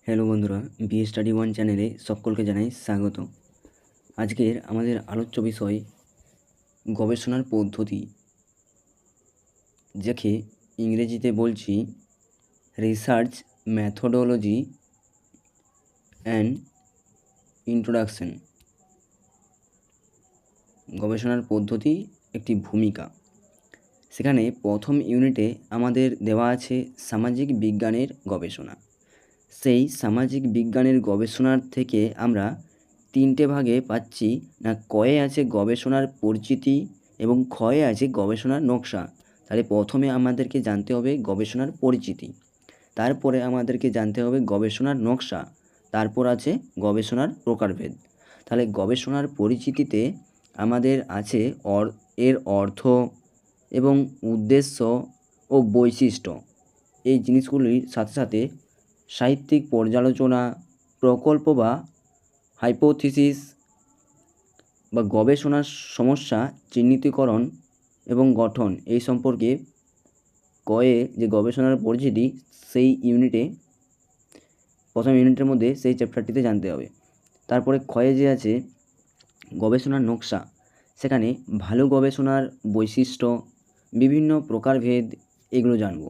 Hello বন্ধুরা, BA study one চ্যানেলে সকলকে জানাই স্বাগত। আজকের আমাদের আলোচ্য বিষয় গবেষণার পদ্ধতি, যাকে ইংরেজিতে বলছি রিসার্চ ম্যাথোডোলজি অ্যান্ড ইন্ট্রোডাকশন। গবেষণার পদ্ধতি একটি ভূমিকা। সেখানে প্রথম ইউনিটে আমাদের দেওয়া আছে সামাজিক বিজ্ঞানের গবেষণা। সেই সামাজিক বিজ্ঞানের গবেষণার থেকে আমরা তিনটে ভাগে পাচ্ছি, না কয়ে আছে গবেষণার পরিচিতি এবং ক্ষয়ে আছে গবেষণার নকশা। তাহলে প্রথমে আমাদেরকে জানতে হবে গবেষণার পরিচিতি, তারপরে আমাদেরকে জানতে হবে গবেষণার নকশা, তারপর আছে গবেষণার প্রকারভেদ। তাহলে গবেষণার পরিচিতিতে আমাদের আছে এর অর্থ এবং উদ্দেশ্য ও বৈশিষ্ট্য। এই জিনিসগুলির সাথে সাথে সাহিত্যিক পর্যালোচনা, প্রকল্প বা হাইপোথিসিস বা গবেষণার সমস্যা চিহ্নিতকরণ এবং গঠন এই সম্পর্কে কয়ে যে গবেষণার পরিচিতি, সেই ইউনিটে প্রথম ইউনিটের মধ্যে সেই চ্যাপ্টারটিতে জানতে হবে। তারপরে ক্ষয়ে যে আছে গবেষণার নকশা, সেখানে ভালো গবেষণার বৈশিষ্ট্য, বিভিন্ন প্রকারভেদ এগুলো জানব।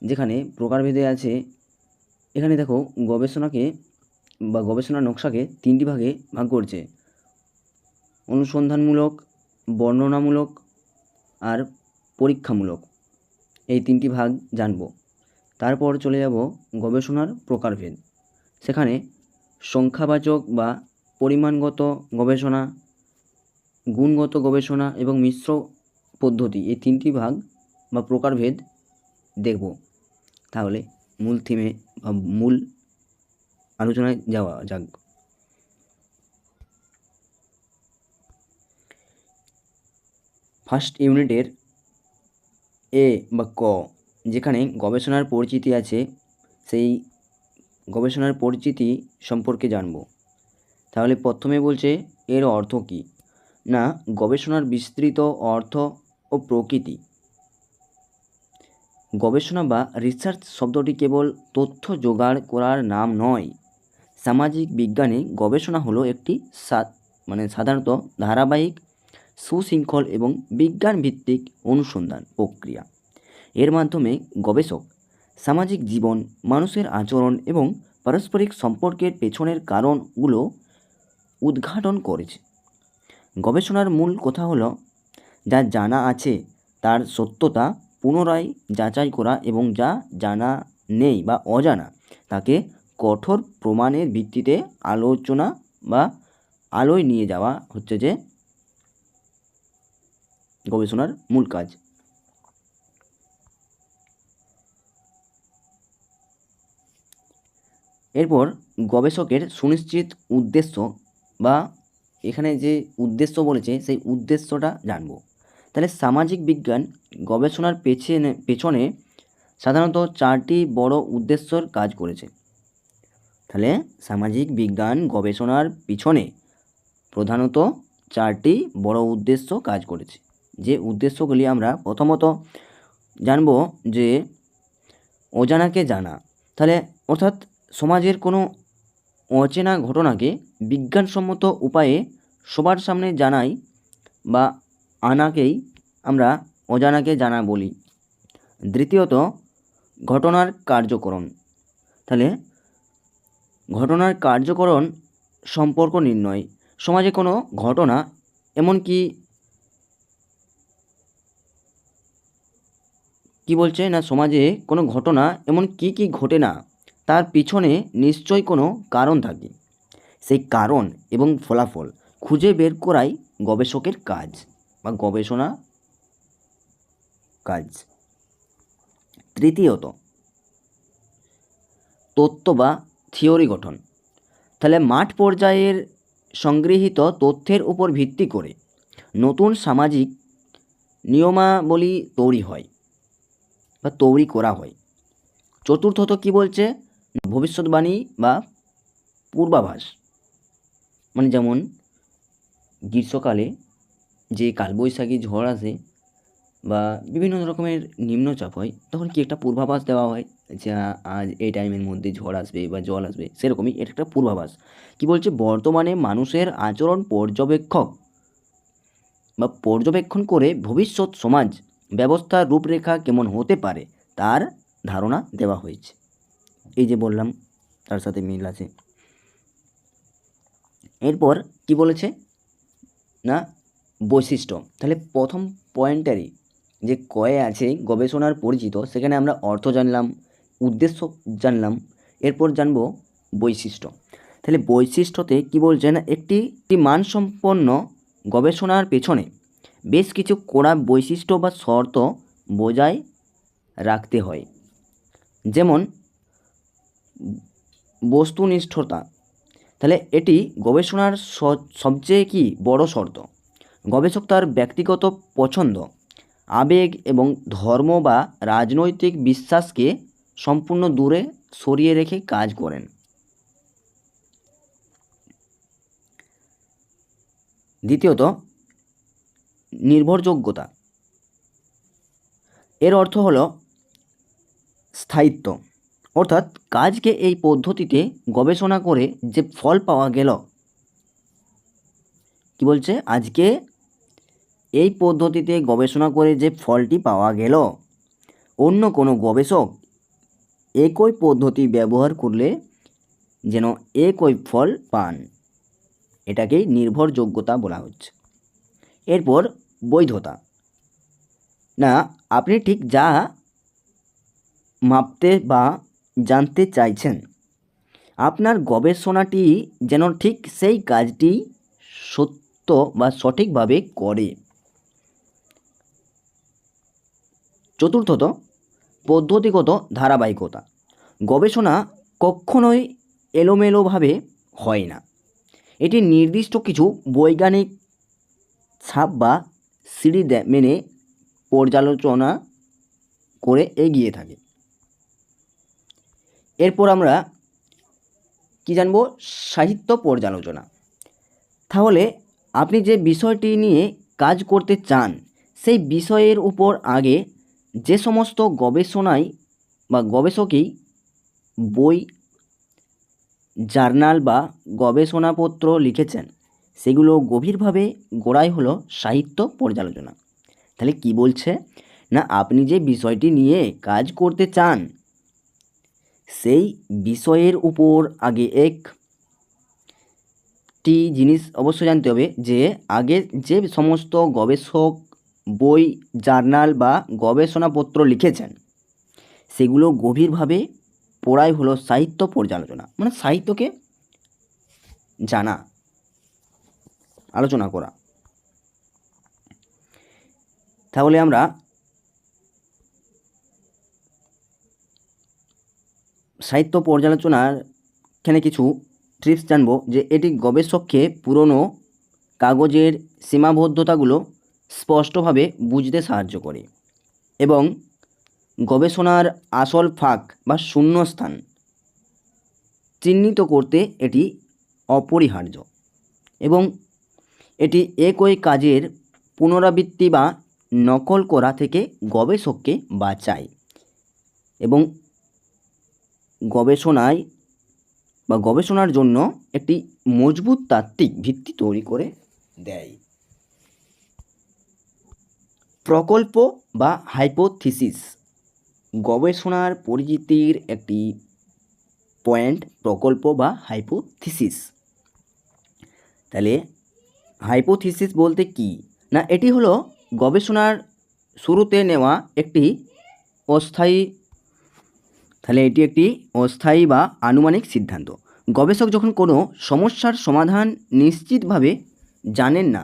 যেখানে প্রকারভেদে আছে, এখানে দেখো গবেষণাকে বা গবেষণার নকশাকে তিনটি ভাগে ভাগ করছে: অনুসন্ধানমূলক, বর্ণনামূলক আর পরীক্ষামূলক। এই তিনটি ভাগ জানব। তারপর চলে যাব গবেষণার প্রকারভেদ। সেখানে সংখ্যাবাচক বা পরিমাণগত গবেষণা, গুণগত গবেষণা এবং মিশ্র পদ্ধতি, এই তিনটি ভাগ বা প্রকারভেদ দেখব। তাহলে মূল থিমে বা মূল আলোচনায় যাওয়া যাক। ফার্স্ট ইউনিটের এ বা ক, যেখানে গবেষণার পরিচিতি আছে, সেই গবেষণার পরিচিতি সম্পর্কে জানব। তাহলে প্রথমে বলছে এর অর্থ কী, না গবেষণার বিস্তৃত অর্থ ও প্রকৃতি। গবেষণা বা রিসার্চ শব্দটি কেবল তথ্য জোগাড় করার নাম নয়। সামাজিক বিজ্ঞানে গবেষণা হলো একটি সাধারণত ধারাবাহিক, সুশৃঙ্খল এবং বিজ্ঞানভিত্তিক অনুসন্ধান প্রক্রিয়া। এর মাধ্যমে গবেষক সামাজিক জীবন, মানুষের আচরণ এবং পারস্পরিক সম্পর্কের পেছনের কারণগুলো উদ্ঘাটন করেছে। গবেষণার মূল কথা হলো যা জানা আছে তার সত্যতা পুনরায় যাচাই করা এবং যা জানা নেই বা অজানা তাকে কঠোর প্রমাণের ভিত্তিতে আলোচনা বা আলোয় নিয়ে যাওয়া হচ্ছে যে গবেষণার মূল কাজ। এরপর গবেষকের সুনিশ্চিত উদ্দেশ্য, বা এখানে যে উদ্দেশ্য বলেছে সেই উদ্দেশ্যটা জানব। তাহলে সামাজিক বিজ্ঞান গবেষণার পেছনে সাধারণত চারটি বড় উদ্দেশ্যর কাজ করেছে। তাহলে সামাজিক বিজ্ঞান গবেষণার পিছনে প্রধানত চারটি বড় উদ্দেশ্য কাজ করেছে। যে উদ্দেশ্যগুলি আমরা প্রথমত জানব যে অজানাকে জানা। তাহলে অর্থাৎ সমাজের কোনো অচেনা ঘটনাকে বিজ্ঞানসম্মত উপায়ে সবার সামনে জানাই বা আনাকেই আমরা অজানাকে জানা বলি। দ্বিতীয়ত ঘটনার কার্যকরণ। তাহলে ঘটনার কার্যকরণ সম্পর্ক নির্ণয়। সমাজে কোনো ঘটনা, এমনকি কি বলছে না সমাজে কোনো ঘটনা এমন কি ঘটে না, তার পিছনে নিশ্চয়ই কোনো কারণ থাকে। সেই কারণ এবং ফলাফল খুঁজে বের করাই গবেষকের কাজ বা গবেষণা কাজ। তৃতীয়ত তত্ত্ব বা থিওরি গঠন। তাহলে মাঠ পর্যায়ের সংগৃহীত তথ্যের উপর ভিত্তি করে নতুন সামাজিক নিয়মাবলী তৈরি হয় বা তৈরি করা হয়। চতুর্থত কি বলছে, ভবিষ্যৎবাণী বা পূর্বাভাস। মানে যেমন গ্রীষ্মকালে যে কালবৈশাখী ঝড় আসে বা বিভিন্ন রকমের নিম্নচাপ হয়, তখন কি একটা পূর্বাভাস দেওয়া হয় যে আজ এই টাইমের মধ্যে ঝড় আসবে বা জল আসবে, সেরকমই এটা একটা পূর্বাভাস। কি বলছে, বর্তমানে মানুষের আচরণ পর্যবেক্ষণ করে ভবিষ্যৎ সমাজ ব্যবস্থার রূপরেখা কেমন হতে পারে তার ধারণা দেওয়া হয়েছে। এই যে বললাম, তার সাথে মিল আছে। এরপর কি বলেছে না, বৈশিষ্ট্য। তাহলে প্রথম পয়েন্টারই যে কয়ে আছে গবেষণার পরিচিত, সেখানে আমরা অর্থ জানলাম, উদ্দেশ্য জানলাম, এরপর জানবো বৈশিষ্ট্য। তাহলে বৈশিষ্ট্যতে কি বলছে না, একটি মানসম্পন্ন গবেষণার পেছনে বেশ কিছু কড়া বৈশিষ্ট্য বা শর্ত বজায় রাখতে হয়। যেমন বস্তুনিষ্ঠতা। তাহলে এটি গবেষণার সবচেয়ে কি বড় শর্ত। গবেষক তার ব্যক্তিগত পছন্দ, আবেগ এবং ধর্ম বা রাজনৈতিক বিশ্বাসকে সম্পূর্ণ দূরে সরিয়ে রেখে কাজ করেন। দ্বিতীয়ত, নির্ভরযোগ্যতা। এর অর্থ হলো স্থায়িত্ব, অর্থাৎ কাজকে এই পদ্ধতিতে গবেষণা করে যে ফল পাওয়া গেল, কি বলছে, আজকে এই পদ্ধতিতে গবেষণা করে যে ফলটি পাওয়া গেল, অন্য কোনো গবেষক একই পদ্ধতি ব্যবহার করলে যেন একই ফল পান, এটাকেই নির্ভরযোগ্যতা বলা হচ্ছে। এরপর বৈধতা। না, আপনি ঠিক যা মাপতে বা জানতে চাইছেন, আপনার গবেষণাটি যেন ঠিক সেই কাজটি সত্য বা সঠিকভাবে করে। চতুর্থত, পদ্ধতিগত ধারাবাহিকতা। গবেষণা কখনোই এলোমেলোভাবে হয় না, এটি নির্দিষ্ট কিছু বৈজ্ঞানিক ছাপ বা সিঁড়ি মেনে পর্যালোচনা করে এগিয়ে থাকে। এরপর আমরা কি জানব, সাহিত্য পর্যালোচনা। তাহলে আপনি যে বিষয়টি নিয়ে কাজ করতে চান, সেই বিষয়ের উপর আগে যে সমস্ত গবেষণায় বা গবেষকই বই, জার্নাল বা গবেষণাপত্র লিখেছেন, সেগুলো গভীরভাবে গোড়াই হলো সাহিত্য পর্যালোচনা। তাহলে কি বলছে না, আপনি যে বিষয়টি নিয়ে কাজ করতে চান, সেই বিষয়ের উপর আগে একটি জিনিস অবশ্যই জানতে হবে, যে আগে যে সমস্ত গবেষক বই, জার্নাল বা গবেষণাপত্র লিখেছেন, সেগুলো গভীরভাবে পড়াই হলো সাহিত্য পর্যালোচনা। মানে সাহিত্যকে জানা, আলোচনা করা। তাহলে আমরা সাহিত্য পর্যালোচনার এখানে কিছু ট্রিপস জানবো, যে এটি গবেষককে পুরনো কাগজের সীমাবদ্ধতাগুলো স্পষ্টভাবে বুঝতে সাহায্য করে এবং গবেষণার আসল ফাঁক বা শূন্যস্থান চিহ্নিত করতে এটি অপরিহার্য, এবং এটি একই কাজের পুনরাবৃত্তি বা নকল করা থেকে গবেষককে বাঁচায় এবং গবেষণার জন্য একটি মজবুত তাত্ত্বিক ভিত্তি তৈরি করে দেয়। প্রকল্প বা হাইপোথিসিস। গবেষণার পরিচিতির একটি পয়েন্ট প্রকল্প বা হাইপোথিসিস। তাহলে হাইপোথিসিস বলতে কি না, এটি হলো গবেষণার শুরুতে নেওয়া একটি অস্থায়ী বা আনুমানিক সিদ্ধান্ত। গবেষক যখন কোনো সমস্যার সমাধান নিশ্চিতভাবে জানেন না,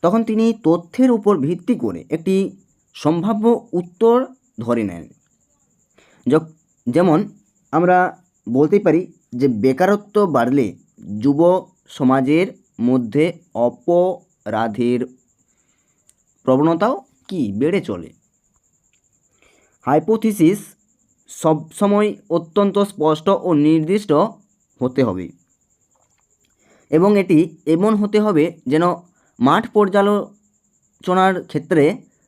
তখন তিনি তথ্যের উপর ভিত্তি করে একটি সম্ভাব্য উত্তর ধরে নেন। যেমন আমরা বলতেই পারি যে বেকারত্ব বাড়লে যুব সমাজের মধ্যে অপরাধের প্রবণতাও কি বেড়ে চলে। হাইপোথিসিস সবসময় অত্যন্ত স্পষ্ট ও নির্দিষ্ট হতে হবে, এবং এটি এমন হতে হবে যেন মাঠ পর্যালোচনার ক্ষেত্রে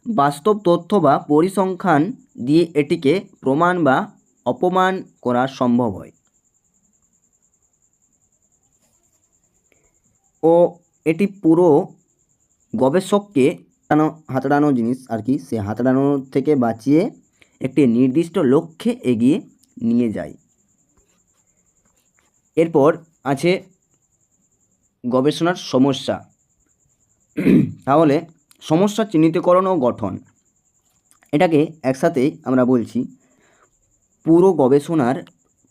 বাস্তব তথ্য বা পরিসংখ্যান দিয়ে এটিকে প্রমাণ বা অপমান করা সম্ভব হয়। ও এটি পুরো গবেষককে হাতড়ানো জিনিস আর কি, সে হাতড়ানো থেকে বাঁচিয়ে একটি নির্দিষ্ট লক্ষ্যে এগিয়ে নিয়ে যায়। এরপর আছে গবেষণার সমস্যা। তাহলে সমস্যা চিহ্নিতকরণ ও গঠন, এটাকে একসাথেই আমরা বলছি। পুরো গবেষণার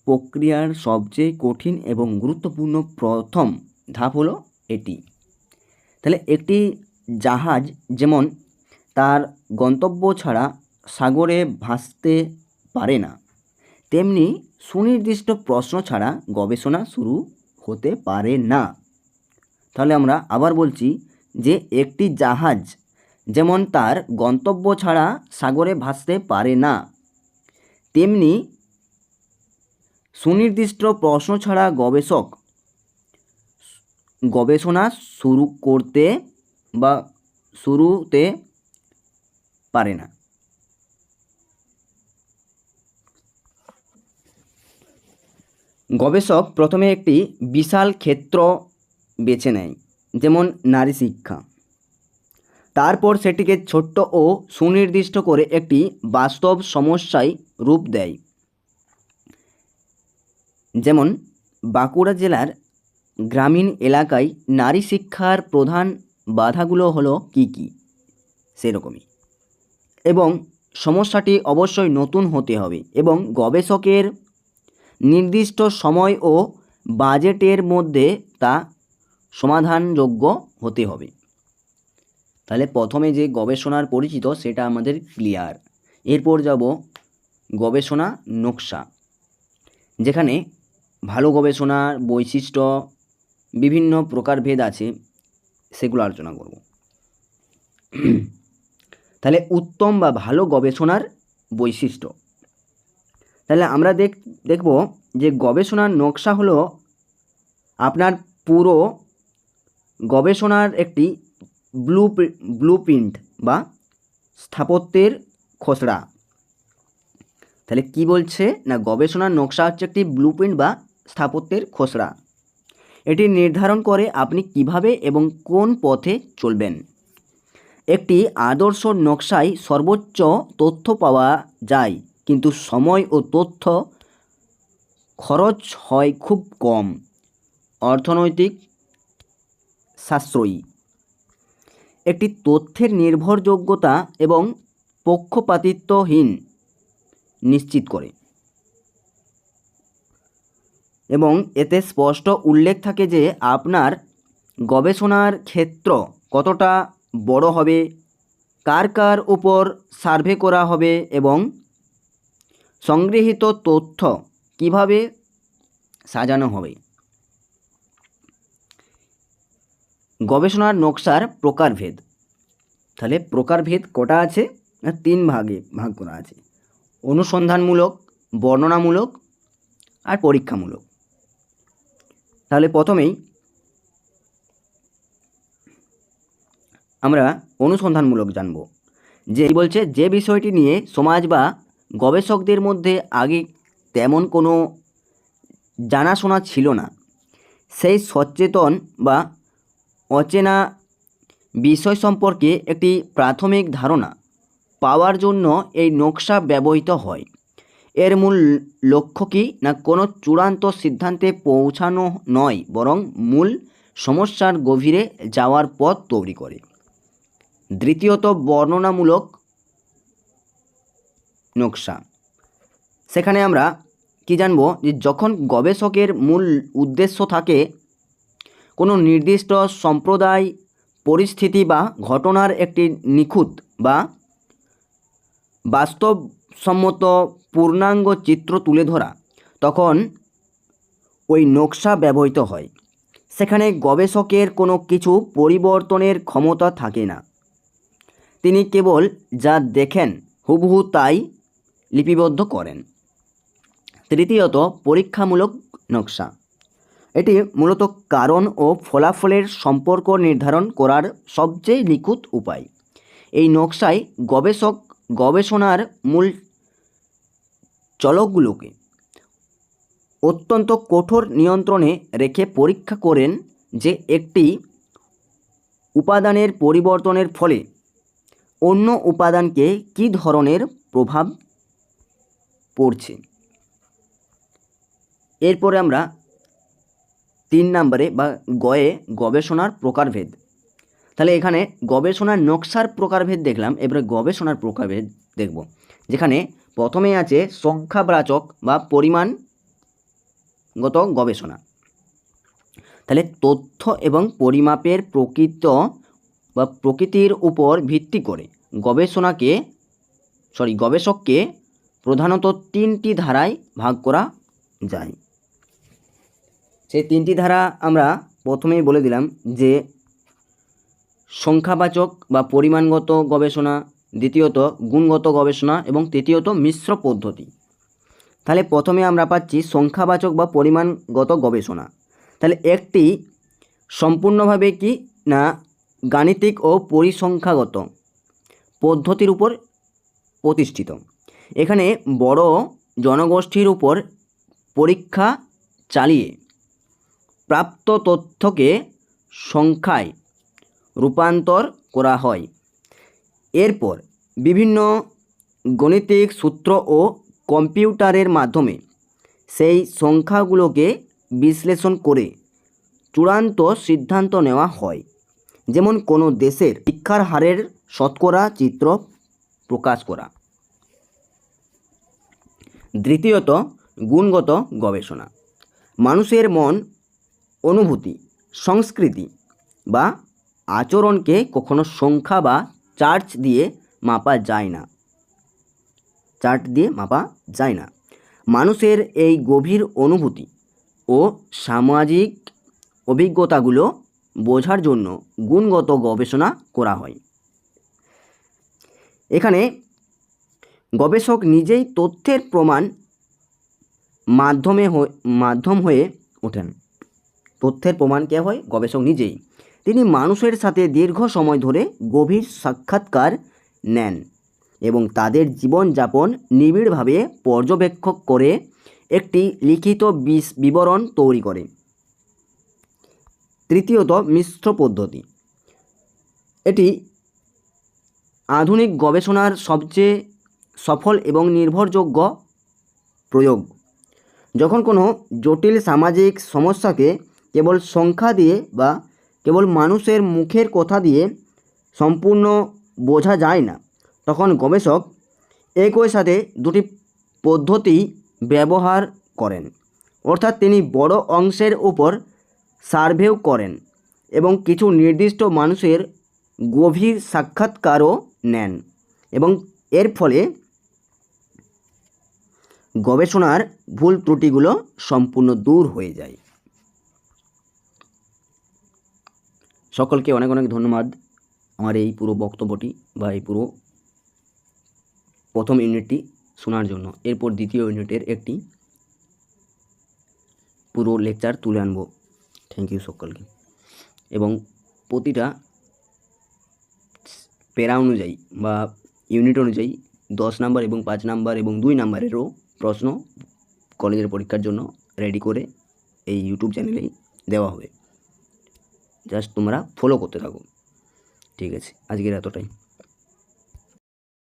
প্রক্রিয়ার সবচেয়ে কঠিন এবং গুরুত্বপূর্ণ প্রথম ধাপ হলো এটি। তাহলে একটি জাহাজ যেমন তার গন্তব্য ছাড়া সাগরে ভাসতে পারে না, তেমনি সুনির্দিষ্ট প্রশ্ন ছাড়া গবেষণা শুরু হতে পারে না। তাহলে আমরা আবার বলছি যে একটি জাহাজ যেমন তার গন্তব্য ছাড়া সাগরে ভাসতে পারে না, তেমনি সুনির্দিষ্ট প্রশ্ন ছাড়া গবেষক গবেষণা শুরুতে পারে না। গবেষক প্রথমে একটি বিশাল ক্ষেত্র বেছে নেয়, যেমন নারী শিক্ষা। তারপর সেটিকে ছোট্ট ও সুনির্দিষ্ট করে একটি বাস্তব সমস্যায় রূপ দেয়। যেমন বাঁকুড়া জেলার গ্রামীণ এলাকায় নারী শিক্ষার প্রধান বাধাগুলো হলো কী কী, সেরকমই। এবং সমস্যাটি অবশ্যই নতুন হতে হবে এবং গবেষকের নির্দিষ্ট সময় ও বাজেটের মধ্যে তা সমাধানযোগ্য হতে হবে। তাহলে প্রথমে যে গবেষণার পরিচিত সেটা আমাদের ক্লিয়ার। এরপর যাব গবেষণা নকশা, যেখানে ভালো গবেষণার বৈশিষ্ট্য বিভিন্ন প্রকারভেদ আছে, সেগুলো আলোচনা করব। তাহলে উত্তম বা ভালো গবেষণার বৈশিষ্ট্য, তাহলে আমরা দেখব যে গবেষণার নকশা হলো আপনার পুরো গবেষণার একটি ব্লুপ্রিন্ট বা স্থাপত্যের খসড়া। তাহলে কি বলছে না, গবেষণার নকশা হচ্ছে একটি ব্লুপ্রিন্ট বা স্থাপত্যের খসড়া। এটি নির্ধারণ করে আপনি কিভাবে এবং কোন পথে চলবেন। একটি আদর্শ নকশায় সর্বোচ্চ তথ্য পাওয়া যায়, কিন্তু সময় ও তথ্য খরচ হয় খুব কম, অর্থনৈতিক সাশ্রয়ী। একটি তথ্যের নির্ভরযোগ্যতা এবং পক্ষপাতিত্বহীন নিশ্চিত করে এবং এতে স্পষ্ট উল্লেখ থাকে যে আপনার গবেষণার ক্ষেত্র কতটা বড় হবে, কার কার উপর সার্ভে করা হবে এবং সংগৃহীত তথ্য কিভাবে সাজানো হবে। গবেষণার নকশার প্রকারভেদ, তাহলে প্রকারভেদ কটা আছে না, 3 ভাগে ভাগ করা আছে: অনুসন্ধানমূলক, বর্ণনামূলক আর পরীক্ষামূলক। তাহলে প্রথমেই আমরা অনুসন্ধানমূলক জানব, যে বলছে যে বিষয়টি নিয়ে সমাজ বা গবেষকদের মধ্যে আগে তেমন কোনো জানাশোনা ছিল না, সেই সচেতন বা অচেনা বিষয় সম্পর্কে একটি প্রাথমিক ধারণা পাওয়ার জন্য এই নকশা ব্যবহৃত হয়। এর মূল লক্ষ্য কি না, কোনো চূড়ান্ত সিদ্ধান্তে পৌঁছানো নয়, বরং মূল সমস্যার গভীরে যাওয়ার পথ তৈরি করে। দ্বিতীয়ত বর্ণনামূলক নকশা, সেখানে আমরা কি জানব, যে যখন গবেষকের মূল উদ্দেশ্য থাকে কোনো নির্দিষ্ট সম্প্রদায়, পরিস্থিতি বা ঘটনার একটি নিখুঁত বা বাস্তবসম্মত পূর্ণাঙ্গ চিত্র তুলে ধরা, তখন ওই নকশা ব্যবহৃত হয়। সেখানে গবেষকের কোনো কিছু পরিবর্তনের ক্ষমতা থাকে না, তিনি কেবল যা দেখেন হুবহু তাই লিপিবদ্ধ করেন। তৃতীয়ত পরীক্ষামূলক নকশা, এটি মূলত কারণ ও ফলাফলের সম্পর্ক নির্ধারণ করার সবচেয়ে নিখুঁত উপায়। এই নকশায় গবেষক গবেষণার মূল চলকগুলোকে অত্যন্ত কঠোর নিয়ন্ত্রণে রেখে পরীক্ষা করেন যে একটি উপাদানের পরিবর্তনের ফলে অন্য উপাদানকে কী ধরনের প্রভাব পড়ছে। এরপরে আমরা 3 নম্বরে বা গয়ে গবেষণার প্রকারভেদ। তাহলে এখানে গবেষণার নকশার প্রকারভেদ দেখলাম, এবারে গবেষণার প্রকারভেদ দেখব, যেখানে প্রথমে আছে সংখ্যাবাচক বা পরিমাণগত গবেষণা। তাহলে তথ্য এবং পরিমাপের প্রকৃতির উপর ভিত্তি করে গবেষককে প্রধানত 3টি ধারায় ভাগ করা যায়। সেই 3টি ধারা আমরা প্রথমেই বলে দিলাম যে সংখ্যাবাচক বা পরিমাণগত গবেষণা, দ্বিতীয়ত গুণগত গবেষণা এবং তৃতীয়ত মিশ্র পদ্ধতি। তাহলে প্রথমে আমরা পাচ্ছি সংখ্যাবাচক বা পরিমাণগত গবেষণা। তাহলে একটি সম্পূর্ণভাবে কি না গাণিতিক ও পরিসংখ্যাগত পদ্ধতির উপর প্রতিষ্ঠিত। এখানে বড় জনগোষ্ঠীর উপর পরীক্ষা চালিয়ে প্রাপ্ত তথ্যকে সংখ্যায় রূপান্তর করা হয়। এরপর বিভিন্ন গাণিতিক সূত্র ও কম্পিউটারের মাধ্যমে সেই সংখ্যাগুলোকে বিশ্লেষণ করে চূড়ান্ত সিদ্ধান্ত নেওয়া হয়, যেমন কোনো দেশের শিক্ষার হারের শতকরা চিত্র প্রকাশ করা। দ্বিতীয়ত গুণগত গবেষণা। মানুষের মন, অনুভূতি, সংস্কৃতি বা আচরণকে কখনো সংখ্যা বা চার্ট দিয়ে মাপা যায় না। মানুষের এই গভীর অনুভূতি ও সামাজিক অভিজ্ঞতাগুলো বোঝার জন্য গুণগত গবেষণা করা হয়। এখানে গবেষক নিজেই তথ্যের মাধ্যম হয়ে ওঠেন। তথ্যের প্রমাণ কে হয়? গবেষক নিজেই। তিনি মানুষের সাথে দীর্ঘ সময় ধরে গভীর সাক্ষাৎকার নেন এবং তাদের জীবনযাপন নিবিড়ভাবে পর্যবেক্ষণ করে একটি লিখিত বিবরণ তৈরি করে। তৃতীয়ত মিশ্র পদ্ধতি। এটি আধুনিক গবেষণার সবচেয়ে সফল এবং নির্ভরযোগ্য প্রয়োগ। যখন কোনো জটিল সামাজিক সমস্যাকে কেবল সংখ্যা দিয়ে বা কেবল মানুষের মুখের কথা দিয়ে সম্পূর্ণ বোঝা যায় না, তখন গবেষক একই সাথে দুটি পদ্ধতি ব্যবহার করেন। অর্থাৎ তিনি বড় অংশের উপর সার্ভেও করেন এবং কিছু নির্দিষ্ট মানুষের গভীর সাক্ষাৎকারও নেন, এবং এর ফলে গবেষণার ভুল ত্রুটিগুলো সম্পূর্ণ দূর হয়ে যায়। সকলকে অনেক অনেক ধন্যবাদ আমার এই পুরো বক্তব্যটি বা এই পুরো প্রথম ইউনিটটি শোনার জন্য। এরপর দ্বিতীয় ইউনিটের একটি পুরো লেকচার তুলে আনবো। থ্যাংক ইউ সকলকে। এবং প্রতিটা প্যারা অনুযায়ী বা ইউনিট অনুযায়ী 10 নাম্বার এবং 5 নাম্বার এবং 2 নাম্বারেরও প্রশ্ন কলেজের পরীক্ষার জন্য রেডি করে এই ইউটিউব চ্যানেলেই দেওয়া হবে। জাস্ট তোমরা ফলো করতে থাকো। ঠিক আছে, আজকের এতটাই।